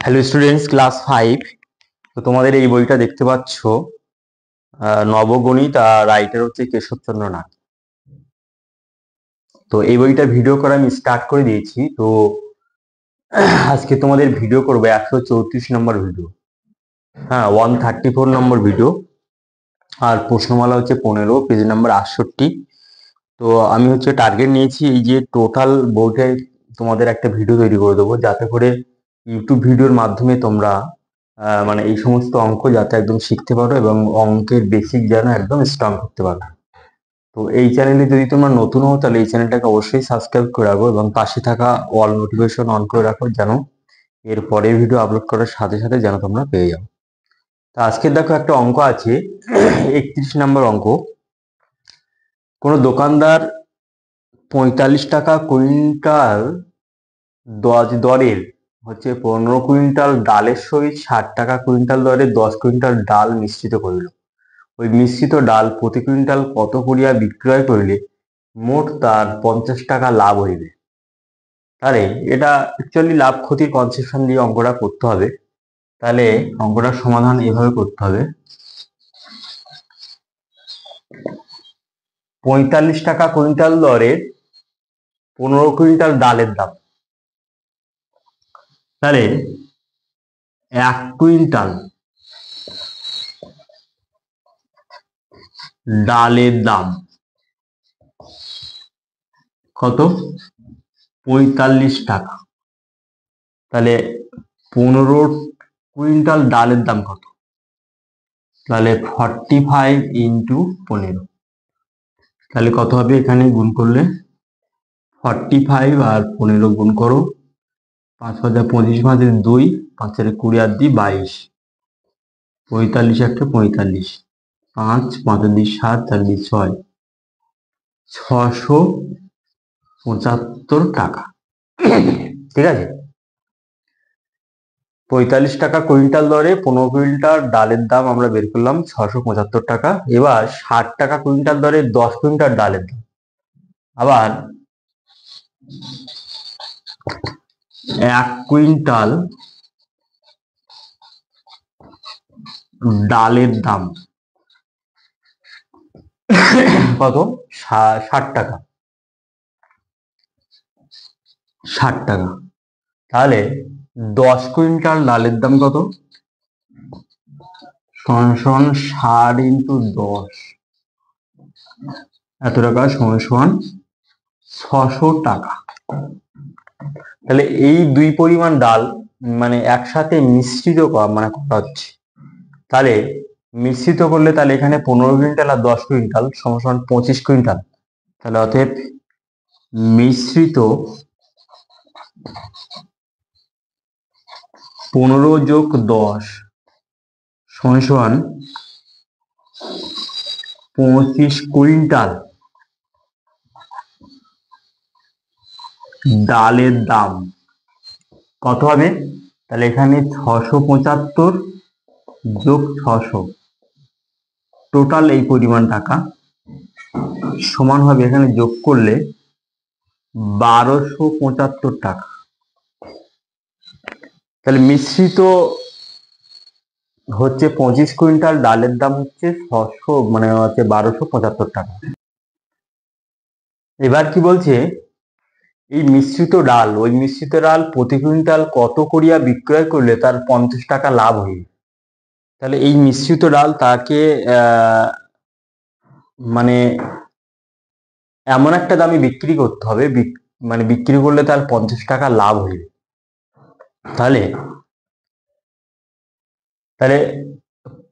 Hello students, class 5। তো তোমাদের এই বইটা দেখতে পাচ্ছ, নবগণিত আর রাইটার হচ্ছে কেশবচন্দ্র নাথ। তো এই বইটা ভিডিও করা আমি স্টার্ট করে দিয়েছি। তো আজকে তোমাদের ভিডিও করবো 134 নম্বর ভিডিও, হ্যাঁ 134 নম্বর ভিডিও। আর প্রশ্নমালা হচ্ছে 15, পেজ নাম্বার 68। তো আমি হচ্ছে টার্গেট নিয়েছি এই যে টোটাল বইটাই তোমাদের একটা ভিডিও তৈরি করে দেবো, যাতে করে ইউটিউব ভিডিওর মাধ্যমে তোমরা মানে এই সমস্ত অঙ্ক যাতে একদম শিখতে পারো এবং অঙ্কের বেসিক যেন একদম স্ট্রং করতে পারো। তো এই চ্যানেলে যদি তোমরা নতুন হও তাহলে এই চ্যানেলটাকে অবশ্যই সাবস্ক্রাইব করে রাখো এবং পাশে থাকা অল নোটিফিকেশন অন করে রাখো, যেন এর পরের ভিডিও আপলোড করার সাথে সাথে যেন তোমরা পেয়ে যাও। তো আজকে দেখো একটা অঙ্ক আছে 31 নম্বর অঙ্ক। কোনো দোকানদার 45 টাকা কুইন্টাল দরের হচ্ছে 15 কুইন্টাল ডালের সহিত 60 টাকা কুইন্টাল দরে 10 কুইন্টাল ডাল মিশ্রিত করিল। ওই মিশ্রিত ডাল প্রতি কুইন্টাল কত করিয়া বিক্রয় করিলে মোট তার 50 টাকা লাভ হইবে। তাহলে এটা অ্যাকচুয়ালি লাভ ক্ষতির কনসেপশন দিয়ে অঙ্কটা করতে হবে। তাহলে অঙ্কটার সমাধান এভাবে করতে হবে। 45 টাকা কুইন্টাল দরের 15 কুইন্টাল ডালের দাম। তাহলে 1 কুইন্টাল ডালের দাম কত? 45 টাকা। তাহলে 15 কুইন্টাল ডালের দাম কত? তাহলে 45 ইন্টু 15। তাহলে কত হবে? এখানে গুণ করলে 45 আর 15 গুণ করো, 5 হাজার 25 মাঝে 2, 5 এর 20 আর 22, 45 একটা 45, 5 5 2 7, 4 2 6, 675 টাকা। ঠিক আছে, 45 টাকা কুইন্টাল দরে 15 কুইন্টাল ডালের দাম আমরা বের করলাম 675 টাকা। এবার 60 টাকা কুইন্টাল দরে 10 কুইন্টাল ডালের দাম। আবার 1 কুইন্টাল ডালের দাম কত? 60 টাকা। 60 টাকা। তাহলে 10 কুইন্টাল ডালের দাম কত? সমান সমান 60 ইন্টু 10, এত টাকা সমান সমান 600 টাকা। তাহলে এই দুই পরিমাণ ডাল মানে একসাথে মিশ্রিত করা হচ্ছে। তাহলে মিশ্রিত করলে তাহলে এখানে 15 কুইন্টাল আর 10 কুইন্টাল সমান সমান 25 কুইন্টাল। তাহলে অতএব মিশ্রিত 15 যোগ 10 সমান সমান 25 কুইন্টাল ডালের দাম কত হবে? তাহলে এখানে 675 যোগ 600, টোটাল এই পরিমাণ টাকা সমান হবে এখানে যোগ করলে 1275 টাকা। তাহলে মিশ্রিত হচ্ছে 25 কুইন্টাল ডালের দাম হচ্ছে 1275 টাকা। এবার কি বলছে? এই মিশ্রিত ডাল, ওই মিশ্রিত ডাল প্রতি কুইন্টাল কত করিয়া বিক্রয় করলে তার 50 টাকা লাভ হইবে। তাহলে এই মিশ্রিত ডাল তাকে মানে এমন একটা দামে বিক্রি করতে হবে, মানে বিক্রি করলে তার 50 টাকা লাভ হইবে। তাহলে তাহলে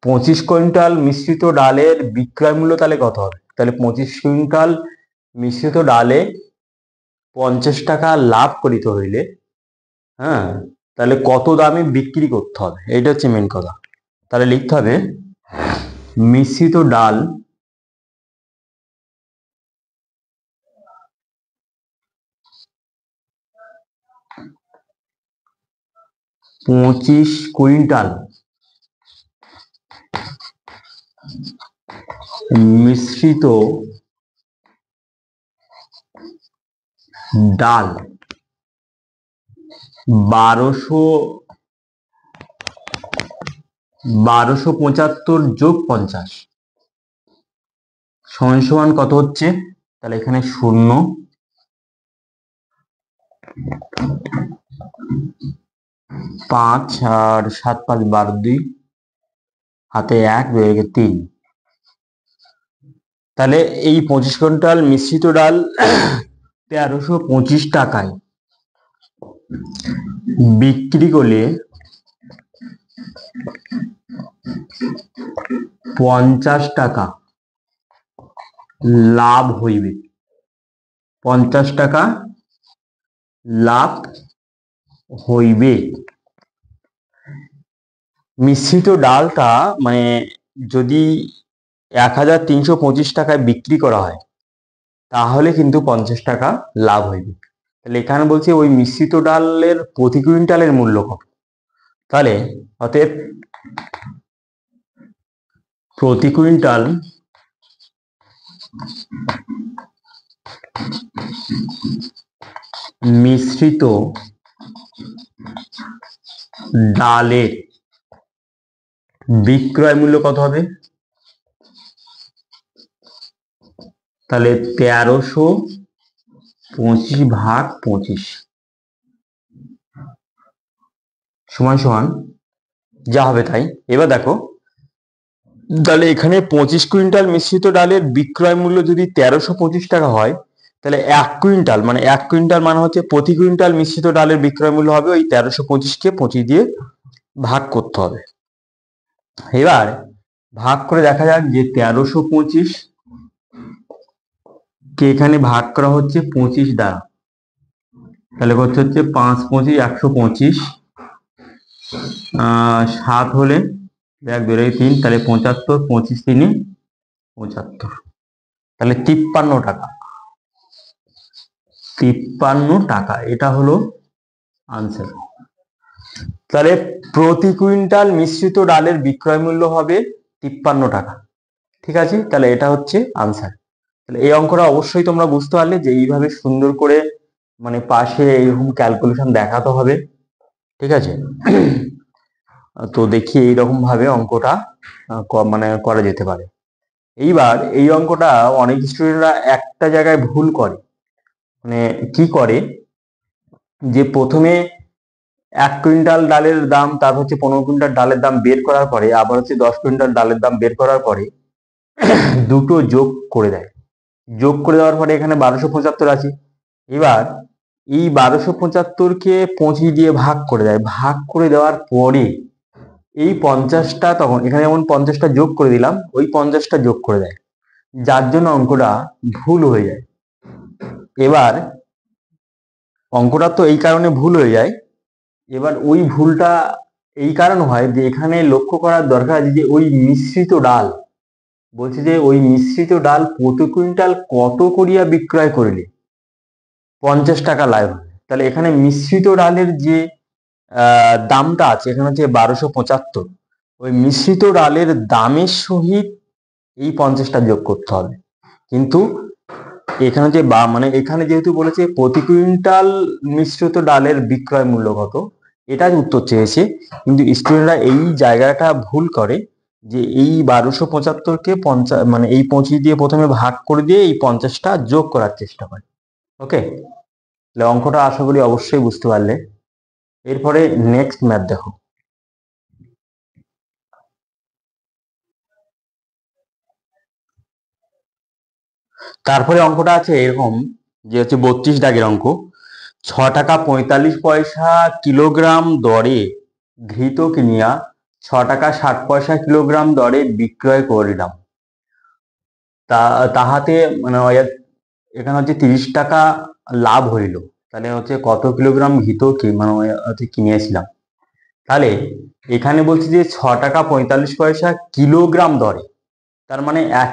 25 কুইন্টাল মিশ্রিত ডালের বিক্রয় মূল্য তাহলে কত হবে? তাহলে 25 কুইন্টাল মিশ্রিত ডালে 50 টাকা লাভ করিতে হইলে, হ্যাঁ, তাহলে কত দামে বিক্রি করতে হবে, এটা হচ্ছে মেন কথা। তাহলে লিখতে হবে মিশ্রিত ডাল পঁচিশ কুইন্টাল মিশ্রিত ডাল 1200 1275 যোগ 50 সমান সমান কত হচ্ছে? তাহলে এখানে 0, 5 আর 7 5 12 2 হাতে 1 2 3। তাহলে এই 25 কুইন্টাল মিশ্রিত ডাল 1325 টাকায় বিক্রি করলে 50 টাকা লাভ হইবে। 50 টাকা লাভ হইবে। মিশ্রিত ডালটা মানে যদি 1325 টাকায় বিক্রি করা হয় তাহলে কিন্তু 50 টাকা লাভ হইবে। তাহলে এখানে বলছে ওই মিশ্রিত ডালের প্রতি কুইন্টালের মূল্য কত। তাহলে অতএব প্রতি কুইন্টাল মিশ্রিত ডালের বিক্রয় মূল্য কত হবে? তাহলে 1325 ভাগ 25 সমান সমান যা হবে তাই। এবার দেখো, তাহলে এখানে 25 কুইন্টাল মিশ্রিত ডালের বিক্রয় মূল্য যদি 1325 টাকা হয়, তাহলে 1 কুইন্টাল মানে হচ্ছে প্রতি কুইন্টাল মিশ্রিত ডালের বিক্রয় মূল্য হবে ওই 1325কে 25 দিয়ে ভাগ করতে হবে। এবার ভাগ করে দেখা যাক যে 1325 কে এখানে ভাগ করা হচ্ছে 25 দ্বারা, তাহলে করতে হচ্ছে 5 25 125, 7 হলে 1 2 3, তাহলে 75, 25 3 75, তাহলে 53 টাকা। 53 টাকা এটা হলো আনসার। তাহলে প্রতি কুইন্টাল মিশ্রিত ডালের বিক্রয় মূল্য হবে 53 টাকা। ঠিক আছে, তাহলে এটা হচ্ছে আনসার। তাহলে এই অঙ্কটা অবশ্যই তোমরা বুঝতে পারলে যে এইভাবে সুন্দর করে মানে পাশে এইরকম ক্যালকুলেশন দেখাতে হবে। ঠিক আছে, তো দেখি এইরকম ভাবে অঙ্কটা মানে করা যেতে পারে। এইবার এই অঙ্কটা অনেক স্টুডেন্টরা একটা জায়গায় ভুল করে, মানে কি করে যে প্রথমে 1 কুইন্টাল ডালের দাম, তারপর হচ্ছে 15 কুইন্টাল ডালের দাম বের করার পরে আবার হচ্ছে 10 কুইন্টাল ডালের দাম বের করার পরে দুটো যোগ করে দেয়। যোগ করে দেওয়ার পরে এখানে 1275 আছে। এবার এই 1275কে 25 দিয়ে ভাগ করে দেয়। ভাগ করে দেওয়ার পরে এই 50টা, তখন এখানে যেমন 50টা যোগ করে দিলাম, ওই 50টা যোগ করে দেয়, যার জন্য অঙ্কটা ভুল হয়ে যায়। এবার অঙ্কটা তো এই কারণে ভুল হয়ে যায়। এবার ওই ভুলটা এই কারণ হয় যে এখানে লক্ষ্য করার দরকার আছে যে ওই মিশ্রিত ডাল বলছে যে ওই মিশ্রিত ডাল প্রতি কুইন্টাল কত করিয়া বিক্রয় করলে 50 টাকা লাভ হবে। তাহলে এখানে মিশ্রিত ডালের যে দামটা আছে এখানে হচ্ছে 1275, ওই মিশ্রিত ডালের দামের সহিত এই 50টা যোগ করতে হবে। কিন্তু এখানে যে মানে এখানে যেহেতু বলেছে প্রতি কুইন্টাল মিশ্রিত ডালের বিক্রয় মূল্য কত, এটার উত্তর চেয়েছে, কিন্তু স্টুডেন্টরা এই জায়গাটা ভুল করে যে এই 1275কে 50 মানে এই 25 দিয়ে প্রথমে ভাগ করে দিয়ে এই 50টা যোগ করার চেষ্টা করে। ওকে, তাহলে অঙ্কটা আশা করি অবশ্যই বুঝতে পারলে। এরপরে নেক্সট ম্যাথ দেখো। তারপরে অঙ্কটা আছে এরকম যে হচ্ছে 32 দাগের অঙ্ক। 6 টাকা 45 পয়সা কিলোগ্রাম দরে ঘৃত কিনিয়া 6 টাকা 60 পয়সা কিলোগ্রাম দরে বিক্রয় করিলাম। তাহাতে মানে এখানে হচ্ছে 30 টাকা লাভ হইল। তাহলে হচ্ছে কত কিলোগ্রাম ঘৃত মানে হচ্ছে কিনিয়েছিলাম। তাহলে এখানে বলছি যে 6 টাকা 45 পয়সা কিলোগ্রাম দরে, তার মানে 1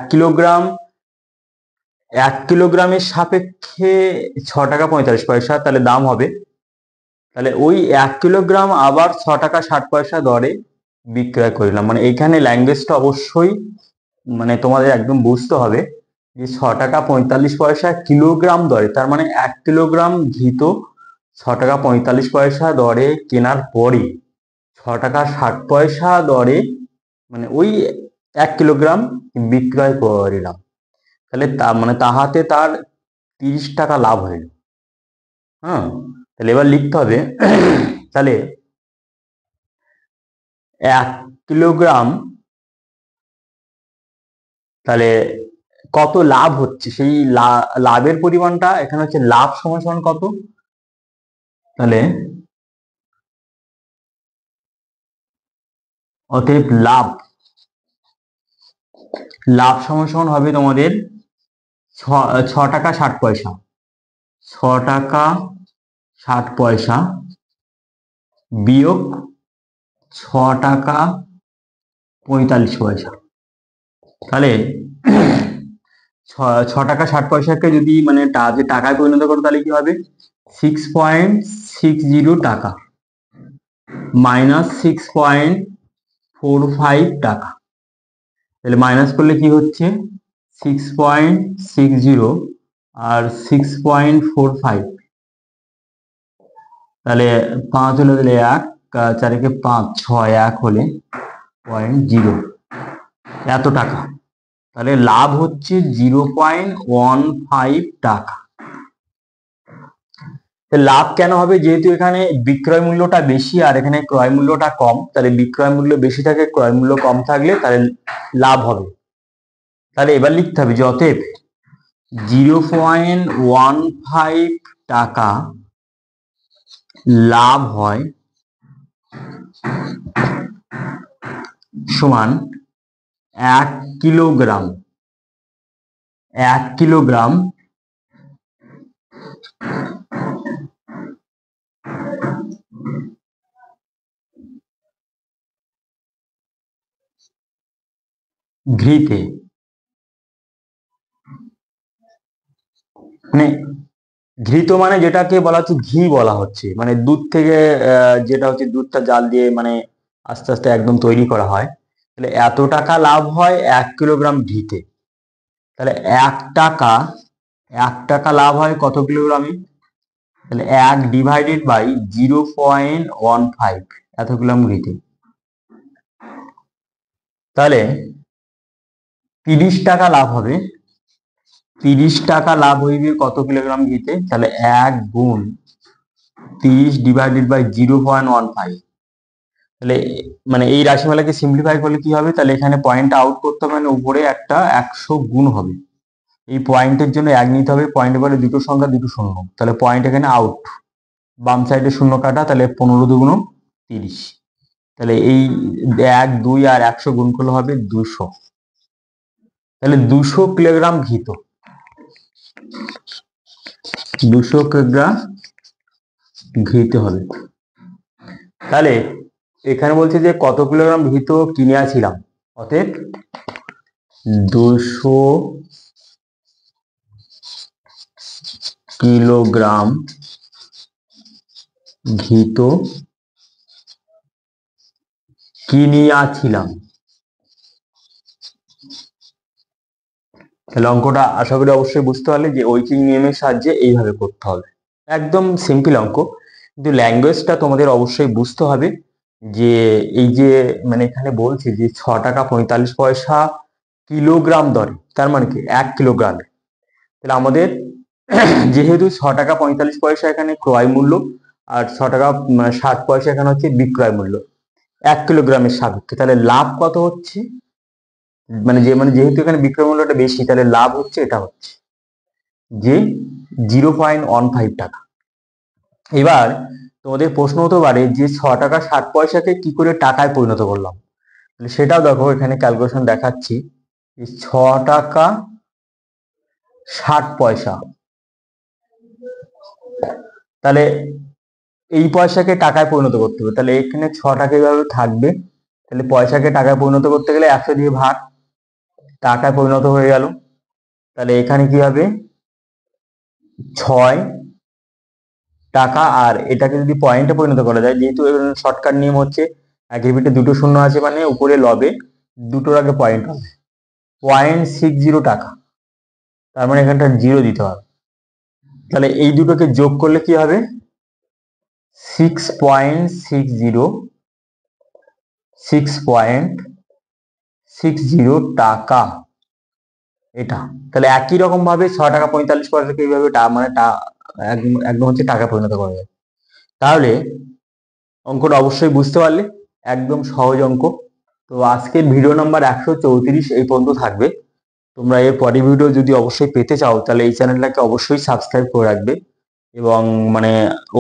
কিলোগ্রামের সাপেক্ষে 6 টাকা 45 পয়সা তাহলে দাম হবে। তাহলে ওই 1 কিলোগ্রাম আবার 6 টাকা 60 পয়সা দরে বিক্রয় করলাম। মানে এইখানে ল্যাঙ্গুয়েজটা অবশ্যই মানে তোমাদের একদম বুঝতে হবে যে 6 টাকা 45 পয়সা কিলোগ্রাম দরে, তার মানে 1 কিলোগ্রাম ঘৃত 6 টাকা 45 পয়সা দরে কেনার পরে 6 টাকা 60 পয়সা দরে মানে ওই 1 কিলোগ্রাম বিক্রয় করিলাম, তাহলে তাহাতে তার 30 টাকা লাভ হইল। হ্যাঁ, তাহলে এবার লিখতে হবে তাহলে 1 কিলোগ্রাম তাহলে কত লাভ হচ্ছে, সেই লাভের পরিমাণটা এখানে হচ্ছে লাভ সমান সমান কত, তাহলে অতএব লাভ সমান সমান হবে তোমাদের 6 টাকা 60 পয়সা। 6 টাকা 60 পয়সা বিয়োগ 6 টাকা 45 পয়সা। তাহলে 6 টাকা 60 পয়সাকে যদি মানে টাকায় পরিণত করো তাহলে কি হবে, 6.60 টাকা মাইনাস 6.45 টাকা। তাহলে মাইনাস করলে কি হচ্ছে 6.60 আর 6.45, তাহলে 5 হলে দিলে 1, 4 5, 6, 1 হলে 0.0 এত টাকা। তাহলে লাভ হচ্ছে 0.15 টাকা। লাভ কেন হবে, যেহেতু এখানে বিক্রয় মূল্যটা বেশি আর এখানে ক্রয় মূল্যটা কম, তাহলে বিক্রয় মূল্য বেশি থাকে ক্রয় মূল্য কম থাকলে তাহলে লাভ হবে। তাহলে এবার লিখতে হবে যে অতএব 0.15 টাকা লাভ হয় সমান 1 কিলোগ্রাম ঘিতে, মানে ঘৃত মানে যেটাকে বলা হচ্ছে ঘি বলা হচ্ছে, মানে দুধ থেকে যেটা হচ্ছে দুধটা জাল দিয়ে মানে আস্তে আস্তে একদম তৈরি করা হয়। তাহলে এত টাকা লাভ হয় 1 কিলোগ্রাম ঘিতে। তাহলে 1 টাকা লাভ হয় কত কিলোগ্রামে, তাহলে 1 ডিভাইডেড বাই 0.15 এত কিলোগ্রাম ঘিতে। তাহলে 30 টাকা লাভ হবে, 30 টাকা লাভ হইবে কত কিলোগ্রাম ঘিতে, তাহলে 1 গুণ 30 ডিভাইডেড বাই 0.15। তাহলে মানে এই রাশিমালাকে সিম্পলিফাই করলে কি হবে, তাহলে এখানে পয়েন্টটা আউট করতে হবে, মানে উপরে একটা 100 গুণ হবে, এই পয়েন্টের জন্য 1 নিতে হবে, পয়েন্টের পরে দুটো সংখ্যা দুটো শূন্য, তাহলে পয়েন্ট এখানে আউট, বাম সাইডে শূন্য কাটা, তাহলে 15 দুগুণ 30, তাহলে এই 1 2 আর 100 গুণ করলে হবে 200। তাহলে 200 কিলোগ্রাম ঘিত, 200 কিলোগ্রাম ঘিতে হবে। তাহলে এখানে বলছে যে কত কিলোগ্রাম ঘিত কিনিয়াছিলাম, অতএব 200 কিলোগ্রাম ঘিত কিনিয়াছিলাম। তাহলে অঙ্কটা আশা করি অবশ্যই বুঝতে পারলে যে ঐকিক নিয়মের সাহায্যে এইভাবে করতে হবে, একদম সিম্পল অঙ্ক, কিন্তু ল্যাঙ্গুয়েজটা তোমাদের অবশ্যই বুঝতে হবে। যে এই যে মানে এখানে বলছে যে 6 টাকা 45 পয়সা কিলোগ্রাম দরে, তার মানে কি 1 কিলোগ্রাম। তাহলে আমাদের যেহেতু 6 টাকা 45 পয়সা এখানে ক্রয় মূল্য আর 6 টাকা 60 পয়সা এখানে হচ্ছে বিক্রয় মূল্য 1 কিলোগ্রামের সাপেক্ষে, তাহলে লাভ কত হচ্ছে, মানে যেহেতু এখানে বিক্রয় মূল্যটা বেশি, তাহলে লাভ হচ্ছে এটা হচ্ছে যে 0.15 টাকা। এবার তোমাদের প্রশ্ন হতে পারে যে 6 টাকা 60 পয়সাকে কি করে টাকায় পরিণত করলাম, সেটাও দেখো এখানে ক্যালকুলেশন দেখাচ্ছি। 6 টাকা 60 পয়সা, তাহলে এই পয়সাকে টাকায় পরিণত করতে হবে, তাহলে এখানে 6 টাকা এইভাবে থাকবে, তাহলে পয়সাকে টাকায় পরিণত করতে গেলে 100 দিয়ে ভাগ, টাকায় পরিণত হয়ে গেল। তাহলে এখানে কি হবে 6 টাকা, আর এটাকে যদি পয়েন্টে পরিণত করা যায়, যেহেতু শর্টকাট নিয়ম হচ্ছে একের ভিতরে দুটো শূন্য আছে মানে উপরে লবে দুটোর আগে পয়েন্ট হবে, 0.60 টাকা, তার মানে এখানটা 0 দিতে হবে। তাহলে এই দুটোকে যোগ করলে কি হবে 6.60 6.60 টাকা। এটা তাহলে একই রকম ভাবে 6 টাকা 45 পয়সাকে এইভাবে একদম হচ্ছে টাকা পরিণত করা যায়। তাহলে অঙ্কটা অবশ্যই বুঝতে পারলে, একদম সহজ অঙ্ক। তো আজকের ভিডিও নাম্বার 134 এই পর্যন্ত থাকবে। তোমরা এর পরের ভিডিও যদি অবশ্যই পেতে চাও তাহলে এই চ্যানেলটাকে অবশ্যই সাবস্ক্রাইব করে রাখবে এবং মানে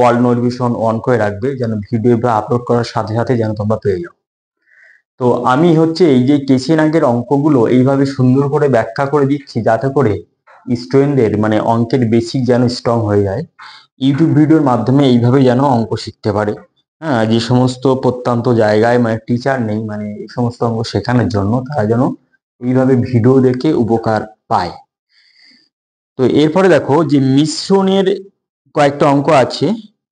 অল নোটিফিকেশন অন করে রাখবে, যেন ভিডিও আপলোড করার সাথে সাথে যেন তোমরা পেয়ে যাও। তো আমি হচ্ছে এই যে কেসিন অঙ্কের অঙ্কগুলো এইভাবে সুন্দর করে ব্যাখ্যা করে দিচ্ছি যাতে করে স্টুডেন্টদের মানে অঙ্কের বেসিক যেন স্ট্রং হয়ে যায়। ইউটিউব ভিডিওর মাধ্যমে এইভাবে যেন অঙ্ক শিখতে পারে। হ্যাঁ, যে সমস্ত প্রত্যন্ত জায়গায় মানে টিচার নেই মানে এই সমস্ত অঙ্ক শেখানোর জন্য, তারা যেন এইভাবে ভিডিও দেখে উপকার পায়। তো এরপরে দেখো যে মিশ্রণের কয়েকটা অঙ্ক আছে,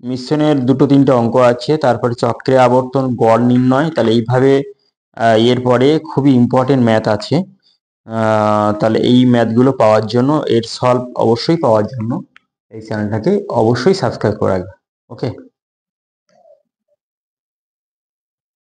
মিশ্রণের 2-3টে অঙ্ক আছে, তারপরে চক্রে আবর্তন গড় নির্ণয়। তাহলে এইভাবে এরপরে খুবই ইম্পর্টেন্ট ম্যাথ আছে। তাহলে এই ম্যাথগুলো পাওয়ার জন্য, এর সলভ অবশ্যই পাওয়ার জন্য এই চ্যানেলটাকে অবশ্যই সাবস্ক্রাইব করে রাখবে। ওকে।